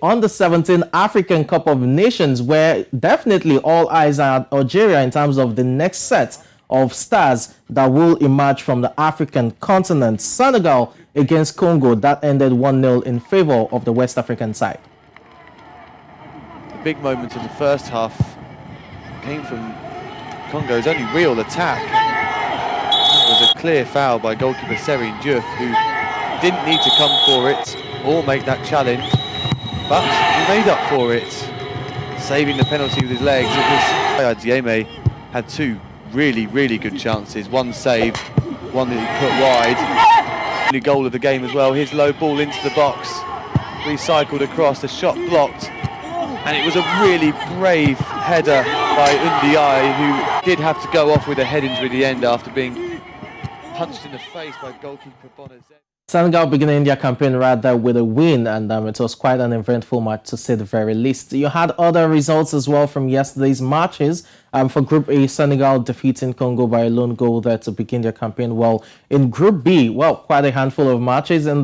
Under-17 African Cup of Nations, where definitely all eyes are at Algeria in terms of the next set of stars that will emerge from the African continent. Senegal against Congo, that ended 1-0 in favor of the West African side. The big moment in the first half came from Congo's only real attack. It was a clear foul by goalkeeper Serine Diouf, who didn't need to come for it or make that challenge, but he made up for it, saving the penalty with his legs. It was Dieme had two really good chances, one saved, one that he put wide. Only goal of the game as well. His low ball into the box, recycled across, the shot blocked, and it was a really brave header by Ndiaye, who did have to go off with a head injury at the end after being punched in the face by goalkeeper Bonazet. Senegal beginning their campaign rather with a win, and it was quite an eventful match to say the very least. You had other results as well from yesterday's matches. For Group A, Senegal defeating Congo by a lone goal there to begin their campaign. Well, in Group B, well, quite a handful of matches, and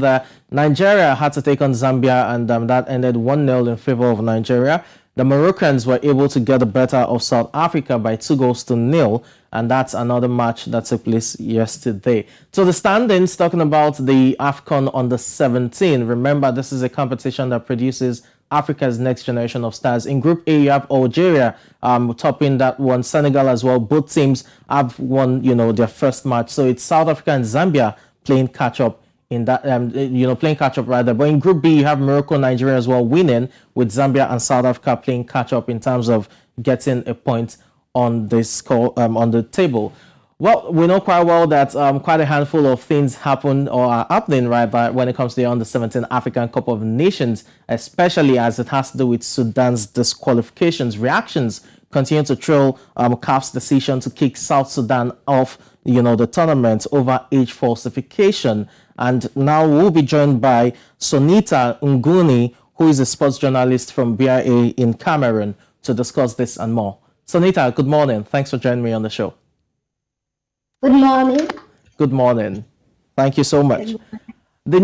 Nigeria had to take on Zambia, and that ended 1-0 in favor of Nigeria. The Moroccans were able to get the better of South Africa by 2-0, and that's another match that took place yesterday. So the standings, talking about the AFCON Under-17. Remember, this is a competition that produces Africa's next generation of stars. In Group A, you have Algeria topping that one, Senegal as well. Both teams have won, their first match. So it's South Africa and Zambia playing catch-up in that, playing catch-up rather. But in Group B, you have Morocco, Nigeria as well winning, with Zambia and South Africa playing catch-up in terms of getting a point on this score, on the table. Well, we know quite well that quite a handful of things happen or are happening right when it comes to the Under-17 African Cup of Nations, especially as it has to do with Sudan's disqualifications. Reactions continue to trail CAF's decision to kick South Sudan off, the tournament over age falsification. And now we'll be joined by Sonita Ngunyi, who is a sports journalist from BIA in Cameroon, to discuss this and more. Sonita, good morning. Thanks for joining me on the show. Good morning. Good morning. Thank you so much. The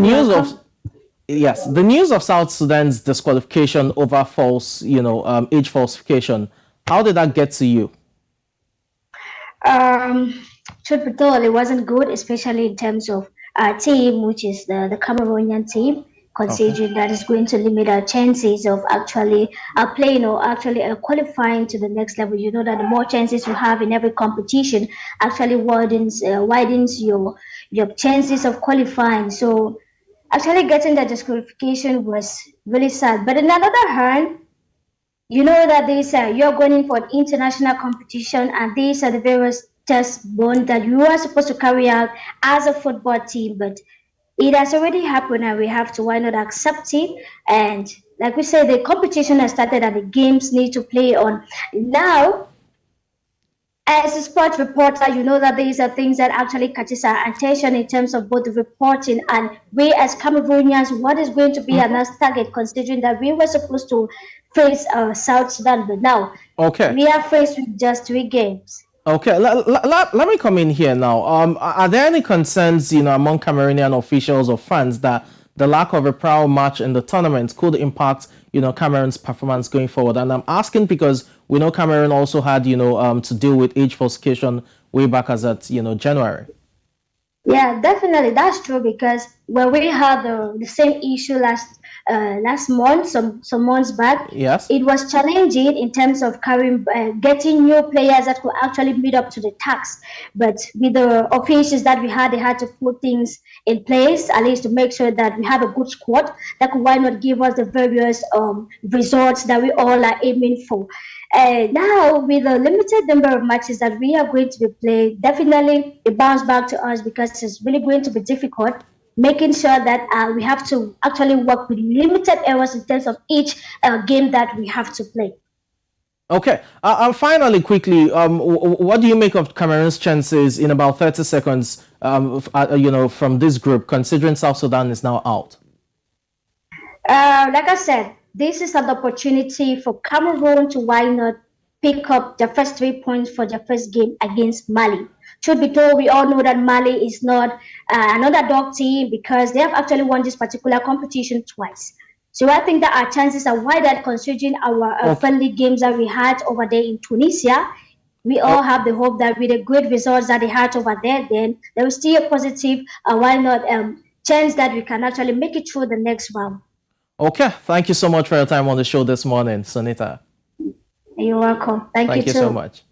news of South Sudan's disqualification over false, age falsification. How did that get to you? Truth be told, it wasn't good, especially in terms of our team, which is the Cameroonian team, considering that is going to limit our chances of actually playing or actually qualifying to the next level. You know that the more chances you have in every competition actually widens your chances of qualifying. So actually getting that disqualification was really sad. But on the other hand, you know that you're going in for an international competition, and these are the various test bond that you are supposed to carry out as a football team. But it has already happened, and we have to why not accept it. And like we said, the competition has started and the games need to play on. Now, as a sports reporter, you know that these are things that actually catches our attention in terms of both the reporting and we as Cameroonians, what is going to be our next target, considering that we were supposed to face South Sudan, but now we are faced with just 3 games. Okay, let me come in here now. Are there any concerns, among Cameroonian officials or fans that the lack of a prior match in the tournament could impact, Cameroon's performance going forward? And I'm asking because we know Cameroon also had, to deal with age falsification way back as at, January. Yeah, definitely, that's true, because when we had the same issue last month, some months back, yes, it was challenging in terms of getting new players that could actually meet up to the task. But with the officials that we had, they had to put things in place, at least to make sure that we have a good squad that could why not give us the various results that we all are aiming for. Now, with the limited number of matches that we are going to be playing, definitely it bounces back to us, because it's really going to be difficult making sure that we have to actually work with limited hours in terms of each game that we have to play. Okay. Finally, quickly, what do you make of Cameroon's chances in about 30 seconds, from this group, considering South Sudan is now out? Like I said, this is an opportunity for Cameroon to why not pick up the first 3 points for their first game against Mali. Truth be told, we all know that Mali is not another dog team, because they have actually won this particular competition twice. So I think that our chances are wider considering our friendly games that we had over there in Tunisia. We all have the hope that with the good results that they had over there, then there will still a positive, why not, chance that we can actually make it through the next round. Okay, thank you so much for your time on the show this morning, Sonita. You're welcome. Thank you so much.